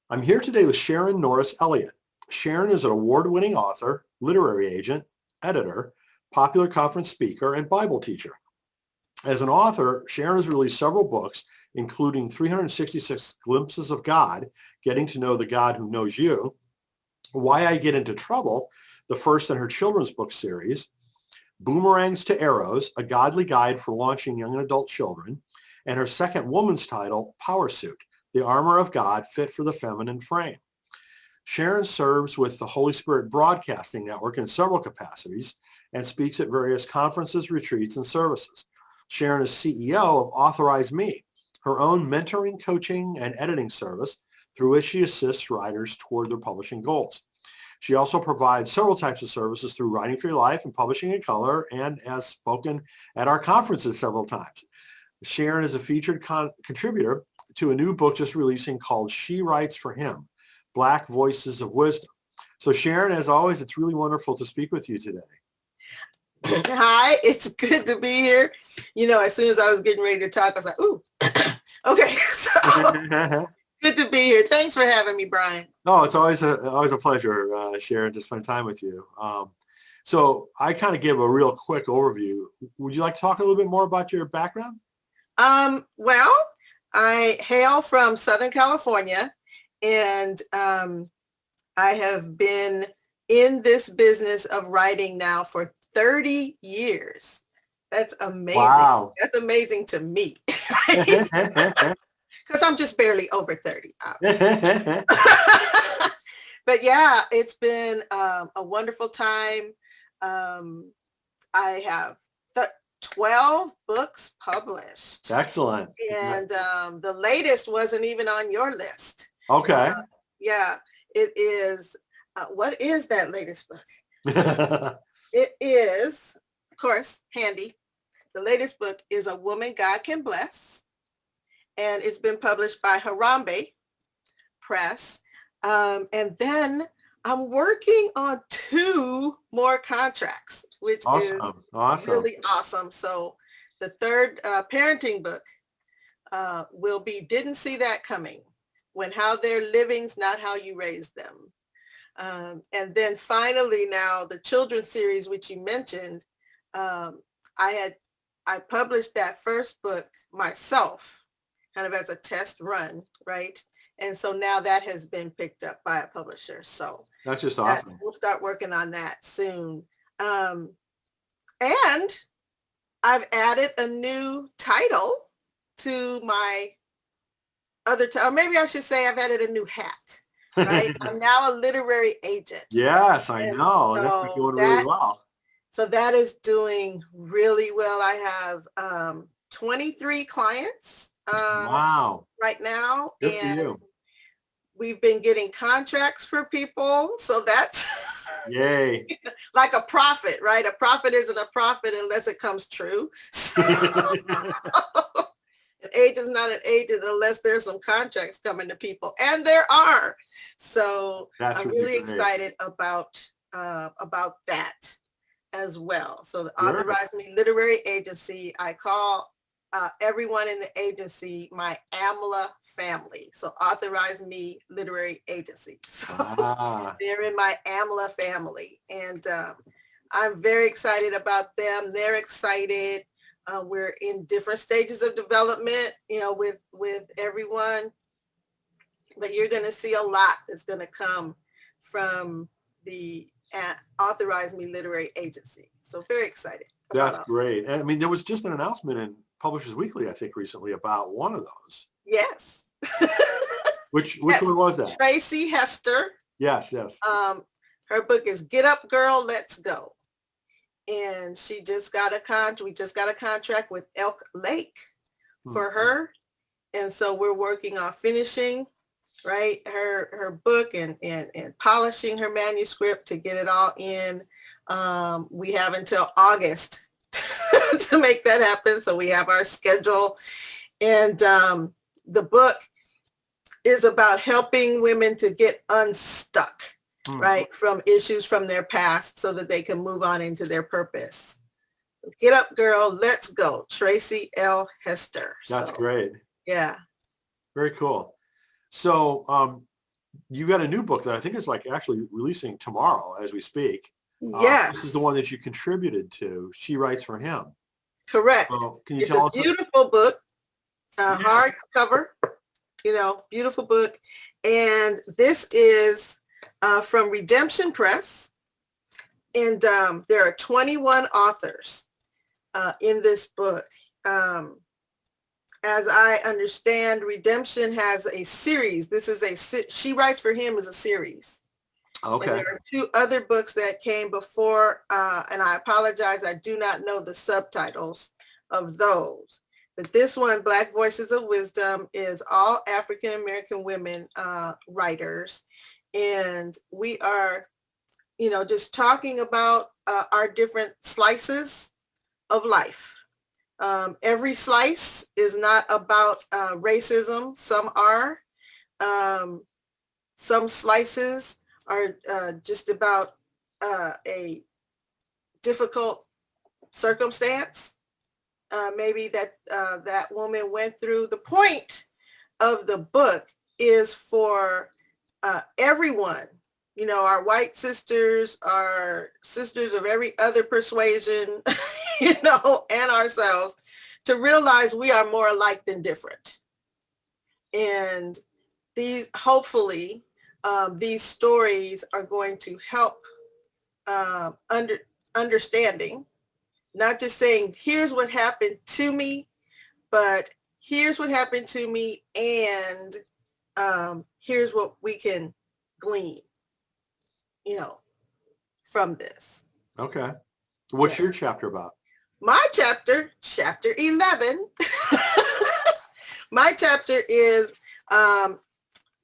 I'm here today with Sharon Norris Elliott. Sharon is an award-winning author, literary agent, editor, popular conference speaker, and Bible teacher. As an author, Sharon has released several books, including 366 Glimpses of God, Getting to Know the God Who Knows You, Why I Get Into Trouble, the first in her children's book series, Boomerangs to Arrows, a godly guide for launching young and adult children, and her second woman's title, Power Suit, the armor of God fit for the feminine frame. Sharon serves with the Holy Spirit Broadcasting Network in several capacities and speaks at various conferences, retreats, and services. Sharon is CEO of Authorize Me, her own mentoring, coaching, and editing service through which she assists writers toward their publishing goals. She also provides several types of services through Writing for Your Life and Publishing in Color, and has spoken at our conferences several times. Sharon is a featured contributor to a new book just releasing called She Writes for Him, Black Voices of Wisdom. So Sharon, as always, it's really wonderful to speak with you today. Hi, it's good to be here. As soon as I was getting ready to talk, I was like, ooh, okay. So good to be here. Thanks for having me, Brian. No, it's always a pleasure, Sharon, to spend time with you. So I kind of give a real quick overview. Would you like to talk a little bit more about your background? Well, I hail from Southern California, and I have been in this business of writing now for 30 years. That's amazing. Wow. That's amazing to me. Because I'm just barely over 30, obviously. But yeah, it's been a wonderful time. I have 12 books published. Excellent. And the latest wasn't even on your list. Okay. Yeah, it is. What is that latest book? It is, of course, handy. The latest book is A Woman God Can Bless, and it's been published by Harambe Press. And then I'm working on 2 more contracts, which is really awesome. So the third parenting book will be Didn't See That Coming, When How They're Living's Not How You Raise Them. And then finally now the children's series, which you mentioned, I published that first book myself, kind of as a test run, right? And so now that has been picked up by a publisher. So that's just awesome. We'll start working on that soon. And I've added a new title to my other title. Maybe I should say I've added a new hat, right? I'm now a literary agent. Yes, I know. That's doing really well. So that is doing really well. I have 23 clients right now. Good for you. We've been getting contracts for people. So that's yay. Like a prophet, right? A prophet isn't a prophet unless it comes true. So, an agent's not an agent unless there's some contracts coming to people. And there are. So I'm really excited about that as well. So the Authorize Me Literary Agency, I call everyone in the agency my AMLA family. So Authorize Me Literary Agency. So they're in my AMLA family. And I'm very excited about them. They're excited. We're in different stages of development, with everyone. But you're going to see a lot that's going to come from the Authorize Me Literary Agency. So very excited. That's great. And I mean, there was just an announcement in Publishers Weekly, I think, recently about one of those. Yes. Which one was that? Tracy Hester. Yes. Her book is Get Up, Girl, Let's Go. And she just got we just got a contract with Elk Lake for her. And so we're working on finishing, right, her book and polishing her manuscript to get it all in. We have until August to make that happen. So we have our schedule. And the book is about helping women to get unstuck, right, from issues from their past so that they can move on into their purpose. Get Up, Girl, Let's Go. Tracy L. Hester. That's great. Yeah. Very cool. So you got a new book that I think is like actually releasing tomorrow as we speak. Yes. This is the one that you contributed to. She Writes for Him. Correct. So can you It's tell a us? beautiful book, hardcover, beautiful book. And this is from Redemption Press. And there are 21 authors in this book. As I understand, Redemption has a series. This is She Writes for Him is a series. Okay. And there are 2 other books that came before, and I apologize, I do not know the subtitles of those. But this one, Black Voices of Wisdom, is all African-American women writers. And we are, just talking about our different slices of life. Every slice is not about racism. Some are. Some slices are just about a difficult circumstance. Maybe that woman went through. The point of the book is for everyone, our white sisters, our sisters of every other persuasion, and ourselves, to realize we are more alike than different. And hopefully, these stories are going to help understanding, not just saying, here's what happened to me, but here's what happened to me, and here's what we can glean, from this. Okay. What's your chapter about? My chapter 11, my chapter is, let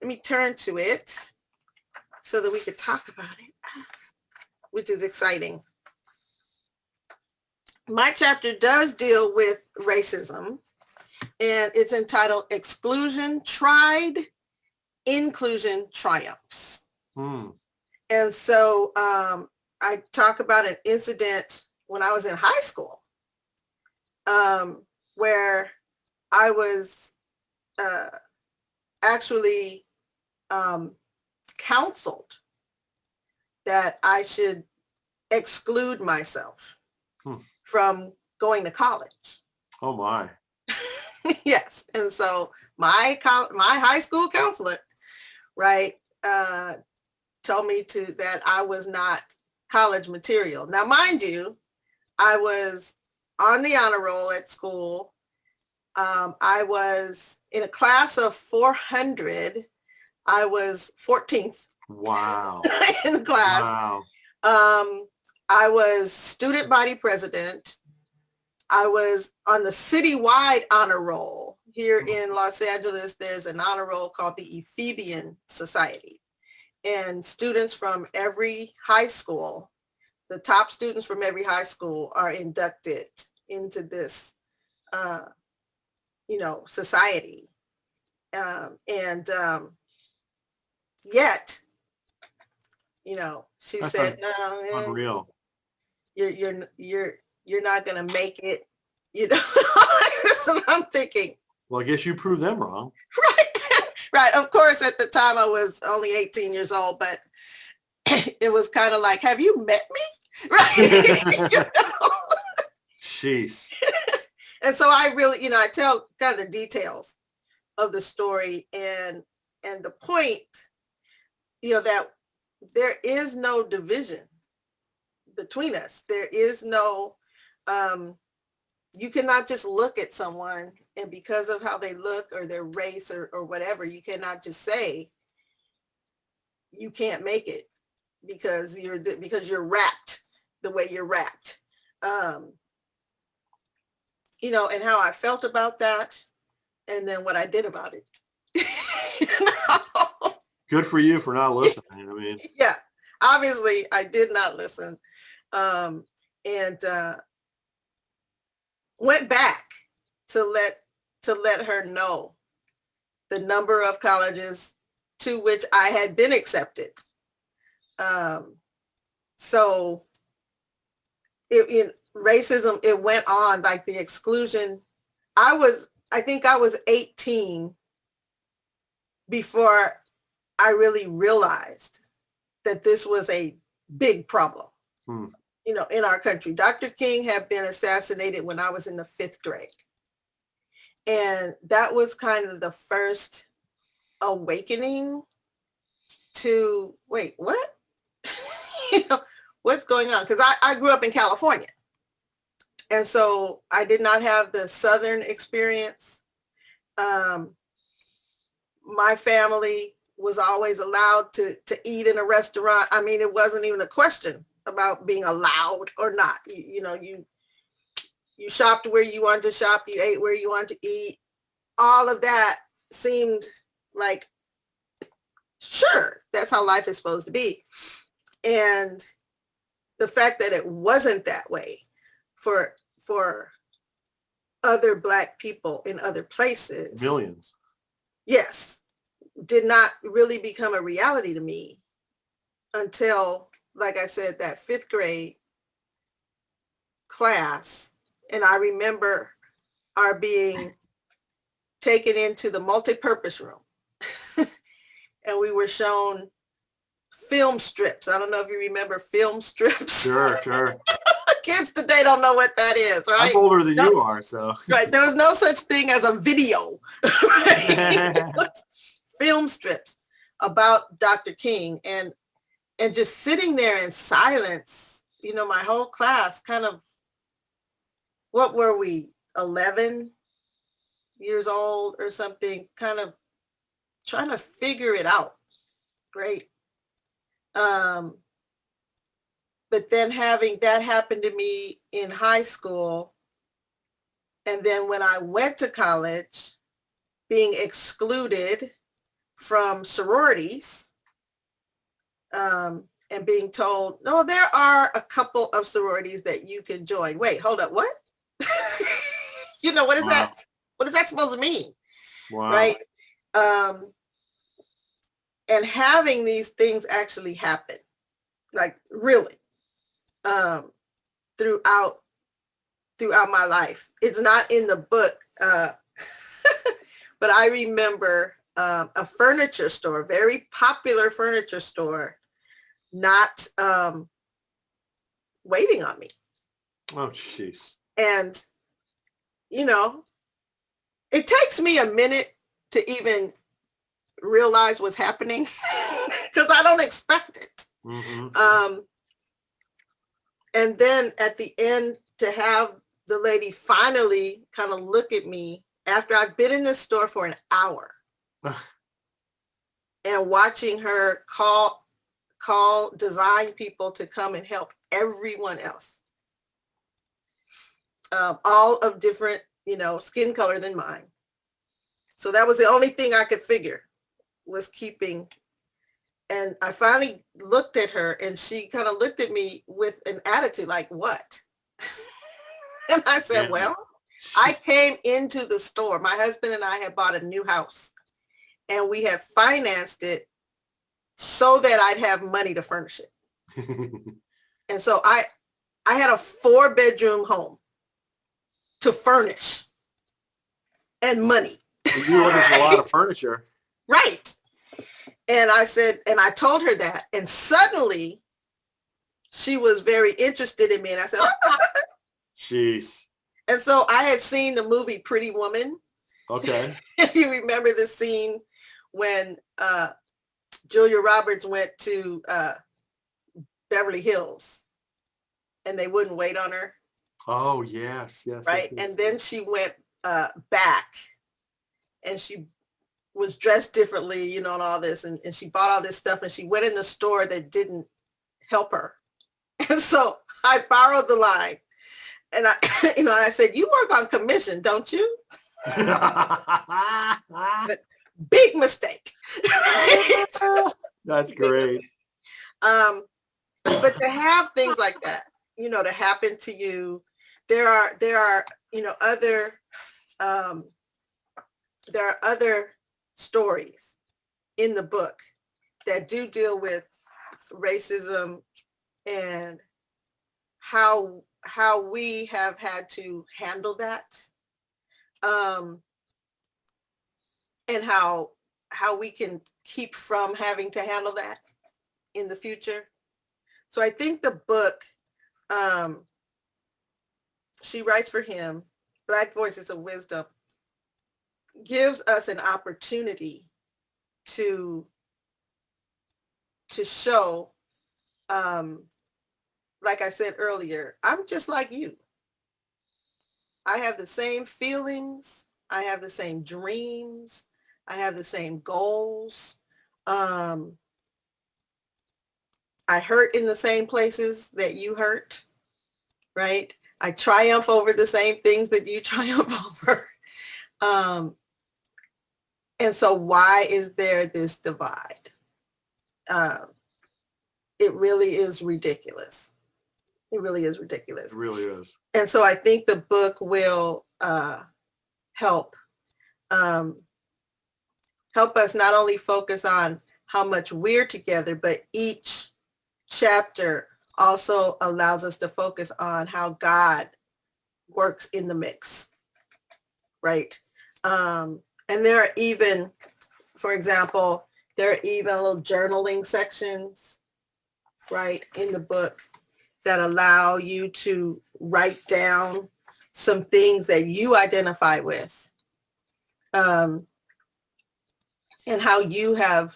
me turn to it so that we could talk about it, which is exciting. My chapter does deal with racism, and it's entitled Exclusion Tried, Inclusion Triumphs. And so I talk about an incident when I was in high school, where I was actually counseled that I should exclude myself from going to college. Oh my. Yes. And so my high school counselor, right, told me that I was not college material. Now, mind you, I was on the honor roll at school. I was in a class of 400. I was 14th. Wow. In the class. Wow. I was student body president. I was on the citywide honor roll. Here in Los Angeles, there's an honor roll called the Ephebian Society. And students from every high school, the top students from every high school, are inducted into this, society. Yet, she said, "No, unreal. You're not gonna make it." So I'm thinking, well, I guess you proved them wrong. Right. Of course, at the time I was only 18 years old, but it was kind of like, have you met me? Right. Jeez. And so I really, I tell kind of the details of the story and the point, that there is no division between us. There is no, you cannot just look at someone and because of how they look or their race or whatever, you cannot just say you can't make it because you're wrapped the way you're wrapped. And how I felt about that and then what I did about it. Good for you for not listening. I mean, yeah, obviously I did not listen. And went back to let her know the number of colleges to which I had been accepted. So in racism, it went on, like the exclusion. I think I was 18 before I really realized that this was a big problem, in our country. Dr. King had been assassinated when I was in the 5th grade. And that was kind of the first awakening to, wait, what? What's going on? Because I grew up in California. And so I did not have the Southern experience. My family was always allowed to eat in a restaurant. I mean, it wasn't even a question about being allowed or not. You shopped where you wanted to shop, you ate where you wanted to eat. All of that seemed like, sure, that's how life is supposed to be. And the fact that it wasn't that way for other Black people in other places. Millions. Yes, did not really become a reality to me until, like I said, that 5th grade class. And I remember our being taken into the multi-purpose room and we were shown film strips. I don't know if you remember film strips. Sure. Kids today don't know what that is, right? I'm older than you are, so. Right. There was no such thing as a video. Right? Film strips about Dr. King and just sitting there in silence, my whole class kind of, what were we, 11 years old or something, kind of trying to figure it out, right? But then having that happen to me in high school, and then when I went to college, being excluded from sororities, and being told, no, there are a couple of sororities that you can join. Wait, hold up, what? What is that? What is that supposed to mean? Wow. Right? And having these things actually happen, like really, throughout my life. It's not in the book, but I remember a furniture store, very popular furniture store, not waiting on me. Oh, jeez. And, it takes me a minute to even realize what's happening because I don't expect it. Mm-hmm. And then at the end, to have the lady finally kind of look at me after I've been in this store for an hour and watching her call design people to come and help everyone else, all of different, skin color than mine. So that was the only thing I could figure was keeping. And I finally looked at her and she kind of looked at me with an attitude like, what? And I said, well, I came into the store. My husband and I had bought a new house and we had financed it so that I'd have money to furnish it. And so I had a 4-bedroom home to furnish and money. You ordered a lot of furniture. Right. And I said, and I told her that, and suddenly she was very interested in me. And I said, Jeez. And so I had seen the movie Pretty Woman. Okay. If you remember the scene when Julia Roberts went to Beverly Hills and they wouldn't wait on her. Oh, yes. Right. And then she went back and she was dressed differently, and all this. And she bought all this stuff and she went in the store that didn't help her. And so I borrowed the line and I said, you work on commission, don't you? But big mistake. That's great. But to have things like that, to happen to you, there are other stories in the book that do deal with racism and how we have had to handle that, and how how we can keep from having to handle that in the future. So I think the book, She Writes for Him, Black Voices of Wisdom, gives us an opportunity to show, like I said earlier, I'm just like you. I have the same feelings. I have the same dreams. I have the same goals. I hurt in the same places that you hurt, right? I triumph over the same things that you triumph over. And so why is there this divide? It really is ridiculous. It really is ridiculous. It really is. And so I think the book will help us not only focus on how much we're together, but each chapter also allows us to focus on how God works in the mix, right? And there are even, for example, there are even little journaling sections, right, in the book that allow you to write down some things that you identify with, and how you have,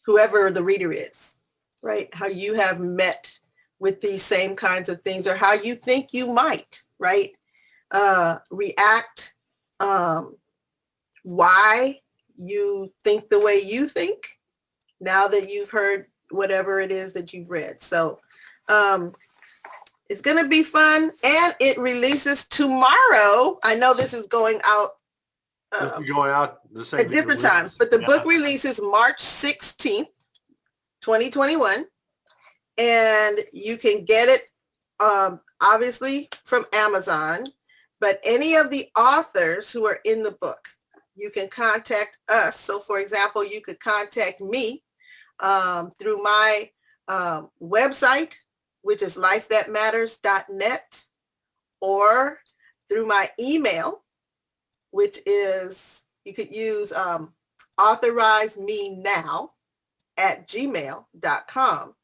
whoever the reader is, right, how you have met with these same kinds of things, or how you think you might, right, react, why you think the way you think now that you've heard whatever it is that you've read. So it's going to be fun, and it releases tomorrow. I know this is going out the same at different times, but the book releases March 16th, 2021, and you can get it obviously from Amazon, but any of the authors who are in the book, you can contact us. So for example, you could contact me through my website, which is lifethatmatters.net, or through my email, which is, you could use authorizemenow@gmail.com.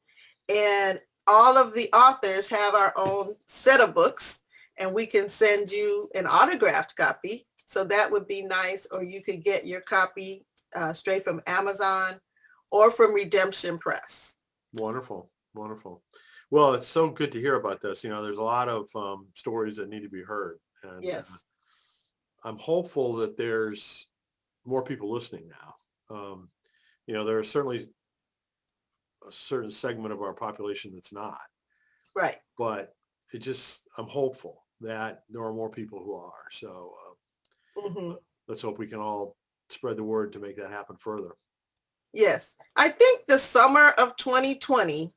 And all of the authors have our own set of books, and we can send you an autographed copy. So that would be nice. Or you could get your copy straight from Amazon or from Redemption Press. Wonderful. Wonderful. Well, it's so good to hear about this. You know, there's a lot of stories that need to be heard. And yes. I'm hopeful that there's more people listening now. You know, there are certainly a certain segment of our population that's not. Right. But I'm hopeful that there are more people who are. So let's hope we can all spread the word to make that happen further. Yes. I think the summer of 2020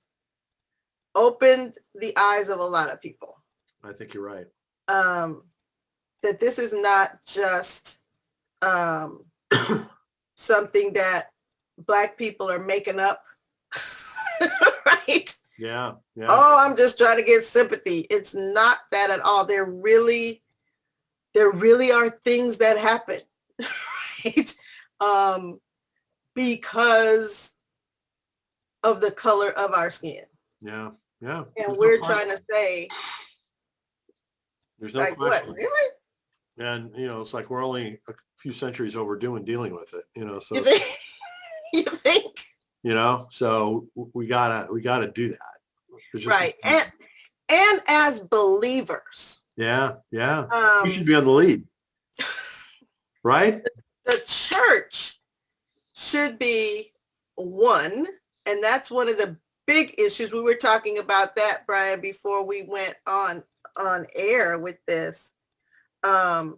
opened the eyes of a lot of people. I think you're right. That this is not just something that Black people are making up, right? Yeah, yeah. Oh, I'm just trying to get sympathy. It's not that at all. There really are things that happen, right? Because of the color of our skin. Yeah, yeah. And we're trying to say, there's no like, question. what, really? And, you know, it's like we're only a few centuries overdue in dealing with it, you know, so. You think? You know, so we gotta do that. Right. And as believers. Yeah, yeah. We should be on the lead. Right? The church should be one, and that's one of the big issues. We were talking about that, Brian, before we went on air with this. How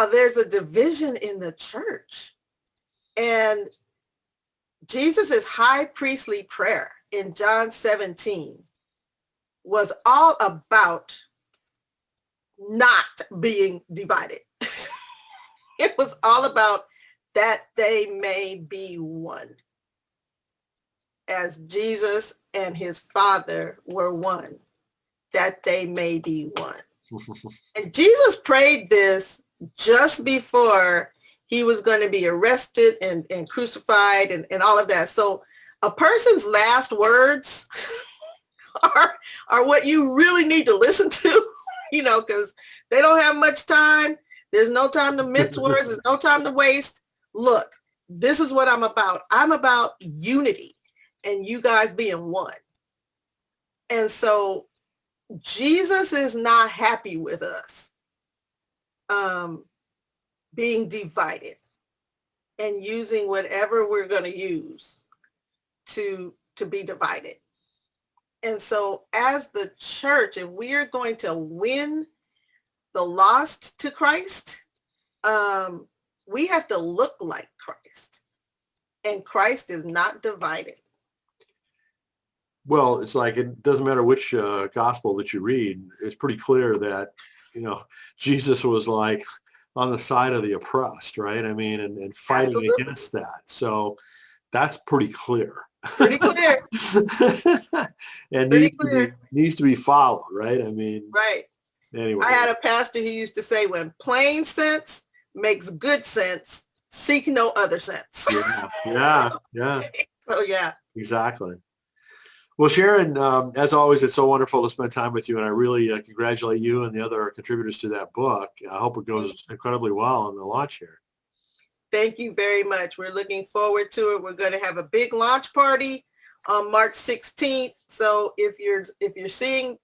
there's a division in the church. And Jesus's high priestly prayer in John 17 was all about not being divided. It was all about that they may be one, as Jesus and his Father were one, that they may be one. And Jesus prayed this just before he was going to be arrested and crucified and all of that. So a person's last words are what you really need to listen to, because they don't have much time. There's no time to mince words. There's no time to waste. Look, this is what I'm about. I'm about unity and you guys being one. And so Jesus is not happy with us being divided and using whatever we're going to use to be divided. And so as the church, if we are going to win the lost to Christ, we have to look like Christ. And Christ is not divided. Well, it's like it doesn't matter which gospel that you read. It's pretty clear that, Jesus was like on the side of the oppressed, right? I mean, and fighting Absolutely. against that. So that's pretty clear. Pretty clear. And needs to be followed, right? I mean, right. Anyway. I had a pastor who used to say, when plain sense makes good sense, seek no other sense. Yeah. So yeah. Exactly. Well, Sharon, as always, it's so wonderful to spend time with you, and I really congratulate you and the other contributors to that book. I hope it goes incredibly well on the launch here. Thank you very much. We're looking forward to it. We're going to have a big launch party on March 16th. So if you're seeing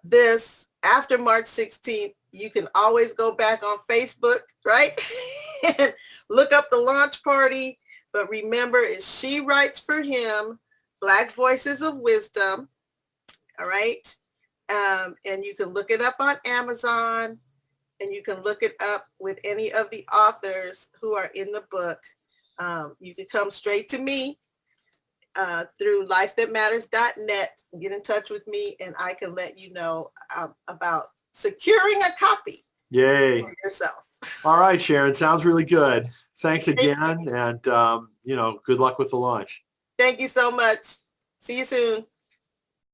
this after March 16th, you can always go back on Facebook, right? And look up the launch party. But remember, it's She Writes for Him, Black Voices of Wisdom. All right. And you can look it up on Amazon, and you can look it up with any of the authors who are in the book. You can come straight to me through lifethatmatters.net. Get in touch with me, and I can let you know about securing a copy. Yay. For yourself. All right, Sharon. Sounds really good. Thanks again. And, good luck with the launch. Thank you so much. See you soon.